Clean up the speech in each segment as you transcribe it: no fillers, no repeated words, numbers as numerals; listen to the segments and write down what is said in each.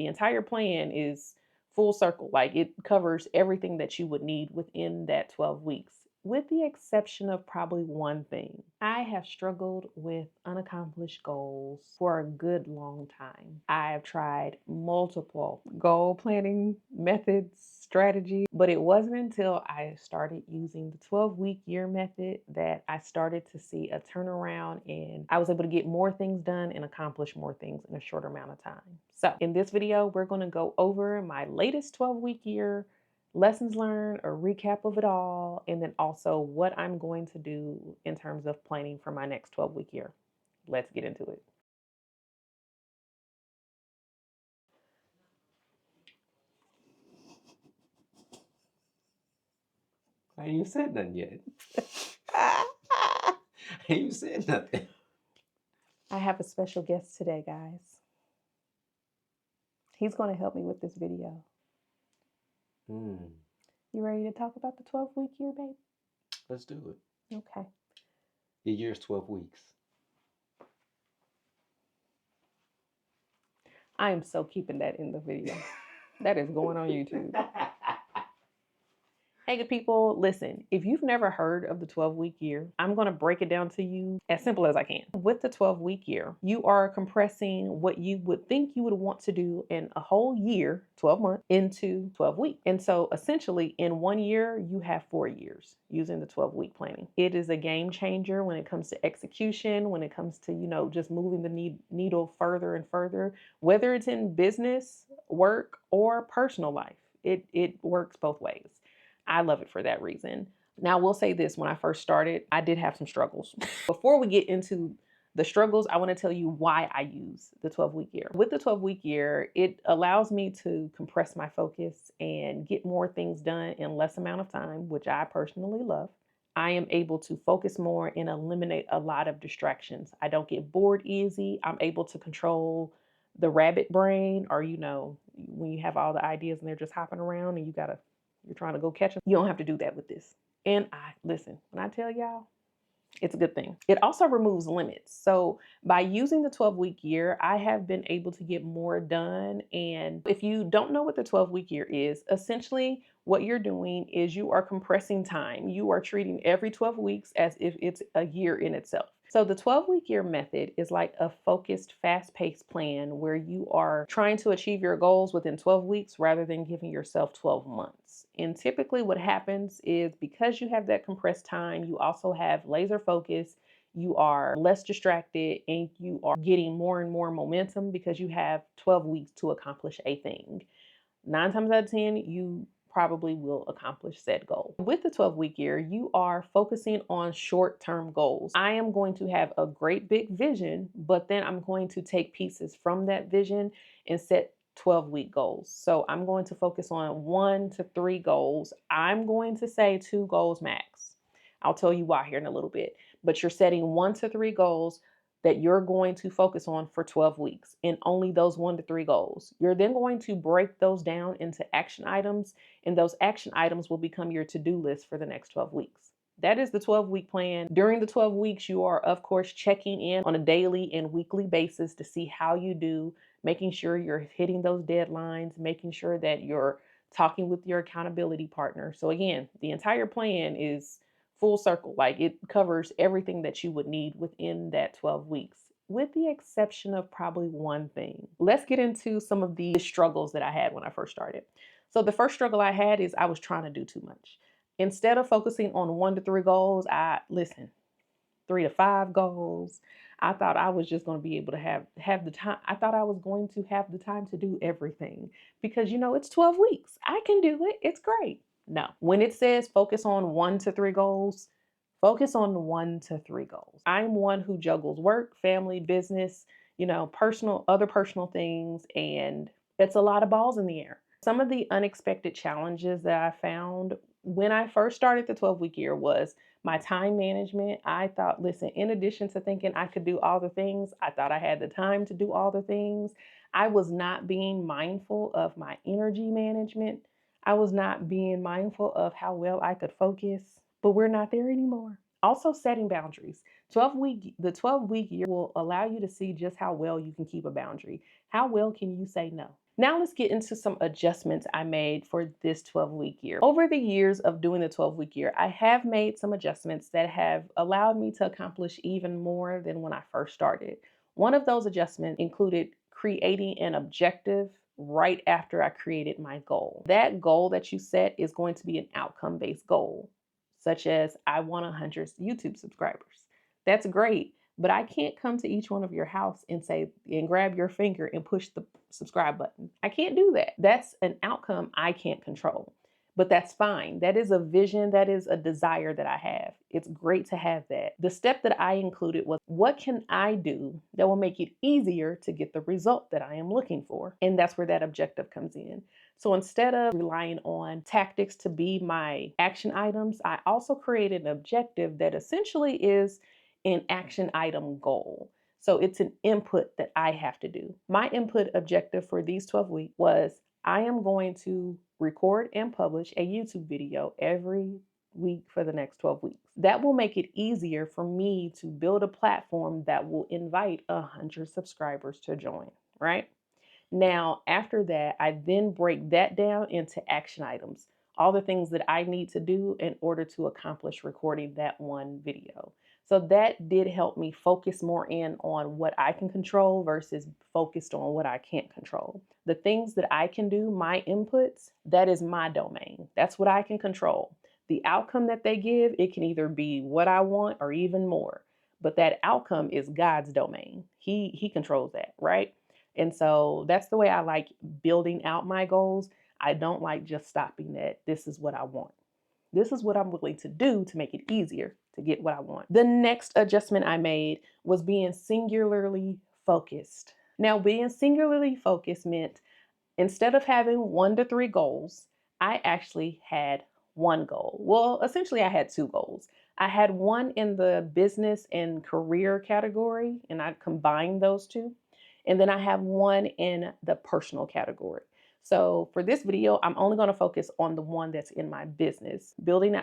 the entire plan is full circle. Like it covers everything that you would need within that 12 weeks, with the exception of probably one thing. I have struggled with unaccomplished goals for a good long time. I have tried multiple goal planning methods, strategies, but it wasn't until I started using the 12-week year method that I started to see a turnaround and I was able to get more things done and accomplish more things in a shorter amount of time. So in this video, we're going to go over my latest 12-week year lessons learned, a recap of it all, and then also what I'm going to do in terms of planning for my next 12-week year. Let's get into it. I ain't even said nothing yet. I ain't even said nothing. I have a special guest today, guys. He's going to help me with this video. You ready to talk about the 12-week year, babe? Let's do it. Okay. The year's 12 weeks. I am so keeping that in the video. That is going on YouTube. Hey, good people, listen, if you've never heard of the 12-week year, I'm going to break it down to you as simple as I can. With the 12-week year, you are compressing what you would think you would want to do in a whole year, 12 months, into 12 weeks. And so essentially in 1 year, you have 4 years using the 12-week planning. It is a game changer when it comes to execution, when it comes to, just moving the needle further and further, whether it's in business, work, or personal life. It works both ways. I love it for that reason. Now, we'll say this, when I first started, I did have some struggles. Before we get into the struggles, I want to tell you why I use the 12-week year. With the 12-week year, it allows me to compress my focus and get more things done in less amount of time, which I personally love. I am able to focus more and eliminate a lot of distractions. I don't get bored easy. I'm able to control the rabbit brain, or when you have all the ideas and they're just hopping around and you're trying to go catch them. You don't have to do that with this. And listen, when I tell y'all, it's a good thing. It also removes limits. So by using the 12-week year, I have been able to get more done. And if you don't know what the 12-week year is, essentially what you're doing is you are compressing time. You are treating every 12 weeks as if it's a year in itself. So the 12-week year method is like a focused, fast-paced plan where you are trying to achieve your goals within 12 weeks rather than giving yourself 12 months. And typically what happens is, because you have that compressed time, you also have laser focus, you are less distracted, and you are getting more and more momentum because you have 12 weeks to accomplish a thing. 9 times out of 10, you probably will accomplish said goal. With the 12-week year, you are focusing on short-term goals. I am going to have a great big vision, but then I'm going to take pieces from that vision and set 12-week goals. So I'm going to focus on 1 to 3 goals. I'm going to say 2 goals max. I'll tell you why here in a little bit, but you're setting 1 to 3 goals that you're going to focus on for 12 weeks, and only those 1 to 3 goals. You're then going to break those down into action items, and those action items will become your to-do list for the next 12 weeks. That is the 12-week plan. During the 12 weeks, you are, of course, checking in on a daily and weekly basis to see how you do, making sure you're hitting those deadlines, making sure that you're talking with your accountability partner. So again, the entire plan is full circle. Like it covers everything that you would need within that 12 weeks, with the exception of probably one thing. Let's get into some of the struggles that I had when I first started. So the first struggle I had is I was trying to do too much. Instead of focusing on 1 to 3 goals, 3 to 5 goals. I thought I was just going to be able to have the time. I thought I was going to have the time to do everything because it's 12 weeks. I can do it. It's great. No. When it says focus on 1 to 3 goals, focus on 1 to 3 goals. I'm one who juggles work, family, business, other personal things, and it's a lot of balls in the air. Some of the unexpected challenges that I found when I first started the 12-week year was my time management. I thought, listen, in addition to thinking I could do all the things, I thought I had the time to do all the things. I was not being mindful of my energy management. I was not being mindful of how well I could focus, but we're not there anymore. Also, setting boundaries. The 12-week year will allow you to see just how well you can keep a boundary. How well can you say no? Now let's get into some adjustments I made for this 12-week year. Over the years of doing the 12-week year, I have made some adjustments that have allowed me to accomplish even more than when I first started. One of those adjustments included creating an objective right after I created my goal. That goal that you set is going to be an outcome-based goal, such as I want 100 YouTube subscribers. That's great. But I can't come to each one of your house and say, and grab your finger and push the subscribe button. I can't do that. That's an outcome I can't control. But that's fine. That is a vision, that is a desire that I have. It's great to have that. The step that I included was, what can I do that will make it easier to get the result that I am looking for? And that's where that objective comes in. So instead of relying on tactics to be my action items, I also created an objective that essentially is an action item goal. So it's an input that I have to do. My input objective for these 12 weeks was, I am going to record and publish a YouTube video every week for the next 12 weeks. That will make it easier for me to build a platform that will invite 100 subscribers to join, right? Now, after that, I then break that down into action items, all the things that I need to do in order to accomplish recording that one video. So that did help me focus more in on what I can control versus focused on what I can't control. The things that I can do, my inputs, that is my domain. That's what I can control. The outcome that they give, it can either be what I want or even more. But that outcome is God's domain. He controls that, right? And so that's the way I like building out my goals. I don't like just stopping at, this is what I want. This is what I'm willing to do to make it easier to get what I want. The next adjustment I made was being singularly focused. Now, being singularly focused meant instead of having 1 to 3 goals, I actually had one goal. Well, essentially, I had 2 goals. I had one in the business and career category, and I combined those two. And then I have one in the personal category. So for this video, I'm only going to focus on the one that's in my business,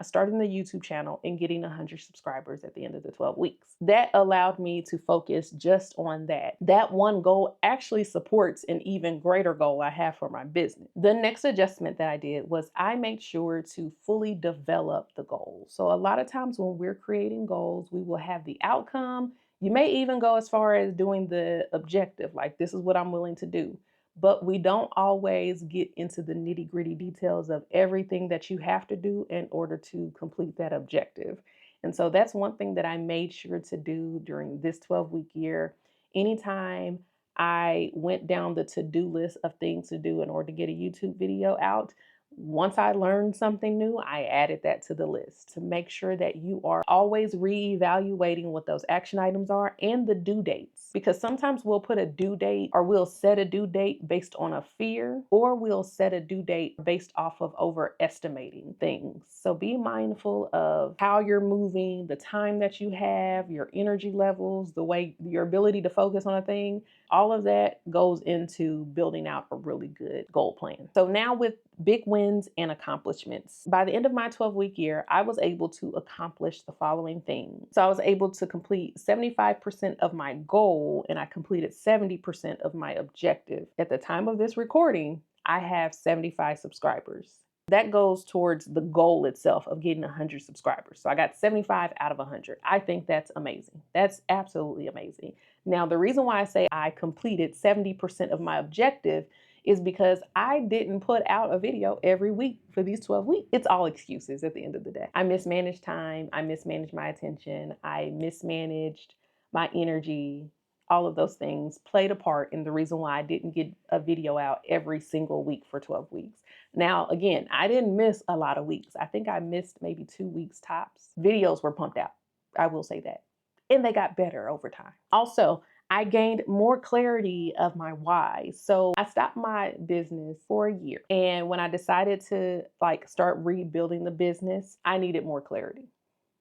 starting the YouTube channel and getting 100 subscribers at the end of the 12 weeks. That allowed me to focus just on that. That one goal actually supports an even greater goal I have for my business. The next adjustment that I did was I made sure to fully develop the goal. So a lot of times when we're creating goals, we will have the outcome. You may even go as far as doing the objective, like this is what I'm willing to do. But we don't always get into the nitty-gritty details of everything that you have to do in order to complete that objective. And so that's one thing that I made sure to do during this 12-week year. Anytime I went down the to-do list of things to do in order to get a YouTube video out, once I learned something new, I added that to the list to make sure that you are always reevaluating what those action items are and the due dates. Because sometimes we'll put a due date or we'll set a due date based on a fear, or we'll set a due date based off of overestimating things. So be mindful of how you're moving, the time that you have, your energy levels, the way your ability to focus on a thing. All of that goes into building out a really good goal plan. So now with big wins and accomplishments. By the end of my 12-week year, I was able to accomplish the following things. So I was able to complete 75% of my goal, and I completed 70% of my objective. At the time of this recording, I have 75 subscribers. That goes towards the goal itself of getting 100 subscribers. So I got 75 out of 100. I think that's amazing. That's absolutely amazing. Now, the reason why I say I completed 70% of my objective is because I didn't put out a video every week for these 12 weeks. It's all excuses at the end of the day. I mismanaged time. I mismanaged my attention. I mismanaged my energy. All of those things played a part in the reason why I didn't get a video out every single week for 12 weeks. Now, again, I didn't miss a lot of weeks. I think I missed maybe 2 weeks tops. Videos were pumped out. I will say that. And they got better over time. Also, I gained more clarity of my why. So I stopped my business for a year. And when I decided to start rebuilding the business, I needed more clarity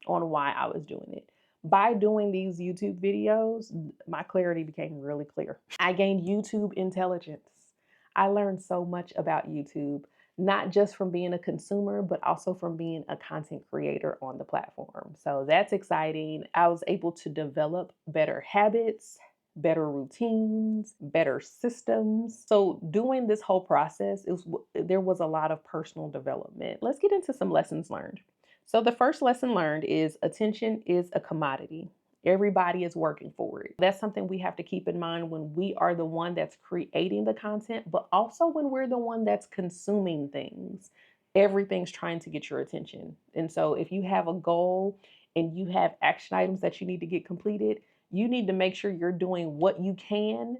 on why I was doing it. By doing these YouTube videos, my clarity became really clear. I gained YouTube intelligence. I learned so much about YouTube, not just from being a consumer, but also from being a content creator on the platform. So that's exciting. I was able to develop better habits, better routines, better systems. So doing this whole process, there was a lot of personal development. Let's get into some lessons learned. So the first lesson learned is attention is a commodity. Everybody is working for it. That's something we have to keep in mind when we are the one that's creating the content, but also when we're the one that's consuming things. Everything's trying to get your attention. And so if you have a goal and you have action items that you need to get completed, you need to make sure you're doing what you can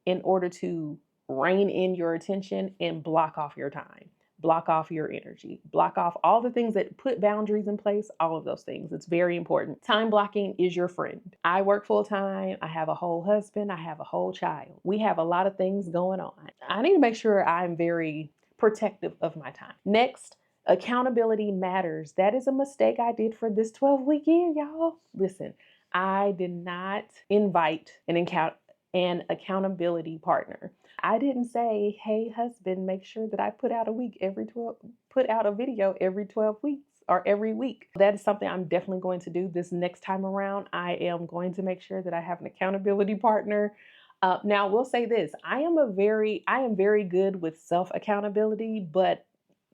in order to rein in your attention and block off your time, block off your energy, block off all the things that put boundaries in place, all of those things. It's very important. Time blocking is your friend. I work full time. I have a whole husband. I have a whole child. We have a lot of things going on. I need to make sure I'm very protective of my time. Next, accountability matters. That is a mistake I did for this 12-week year, y'all. Listen, I did not invite an accountability partner. I didn't say, "Hey husband, make sure that I put out a video every 12 weeks or every week." That is something I'm definitely going to do this next time around. I am going to make sure that I have an accountability partner. Now, we'll say this: I am very good with self accountability, but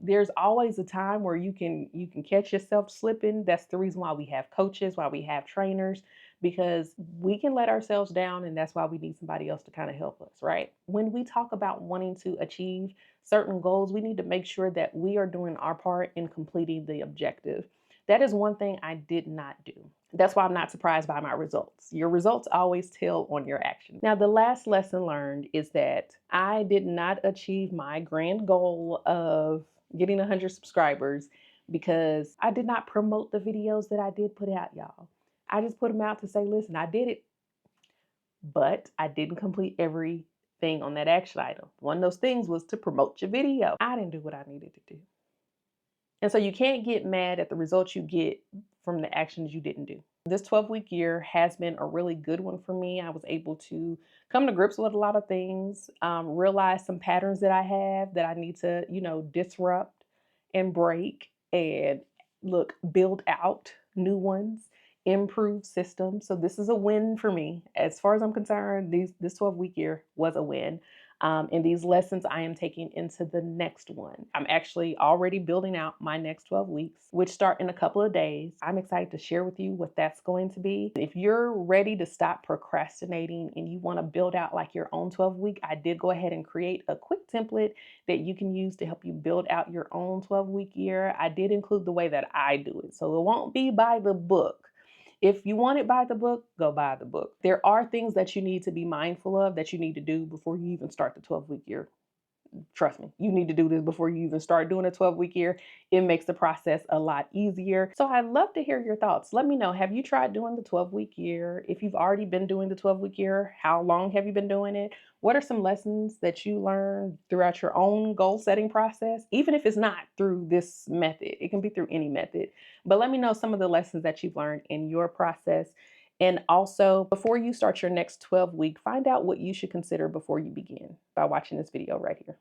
there's always a time where you can catch yourself slipping. That's the reason why we have coaches, why we have trainers, because we can let ourselves down, and that's why we need somebody else to kind of help us, right? When we talk about wanting to achieve certain goals, we need to make sure that we are doing our part in completing the objective. That is one thing I did not do. That's why I'm not surprised by my results. Your results always tell on your actions. Now, the last lesson learned is that I did not achieve my grand goal of getting 100 subscribers because I did not promote the videos that I did put out, y'all. I just put them out to say, listen, I did it, but I didn't complete everything on that action item. One of those things was to promote your video. I didn't do what I needed to do. And so you can't get mad at the results you get from the actions you didn't do. This 12-week year has been a really good one for me. I was able to come to grips with a lot of things, realize some patterns that I have that I need to, disrupt and break, and build out new ones, improve systems. So this is a win for me. As far as I'm concerned, this 12-week year was a win. And these lessons I am taking into the next one. I'm actually already building out my next 12 weeks, which start in a couple of days. I'm excited to share with you what that's going to be. If you're ready to stop procrastinating and you want to build out like your own 12-week, I did go ahead and create a quick template that you can use to help you build out your own 12-week year. I did include the way that I do it, so it won't be by the book. If you want it by the book, go by the book. There are things that you need to be mindful of that you need to do before you even start the 12-week year. Trust me, you need to do this before you even start doing a 12-week year. It makes the process a lot easier. So I'd love to hear your thoughts. Let me know, have you tried doing the 12-week year? If you've already been doing the 12-week year, how long have you been doing it? What are some lessons that you learned throughout your own goal setting process? Even if it's not through this method, it can be through any method. But let me know some of the lessons that you've learned in your process. And also, before you start your next 12-week, find out what you should consider before you begin by watching this video right here.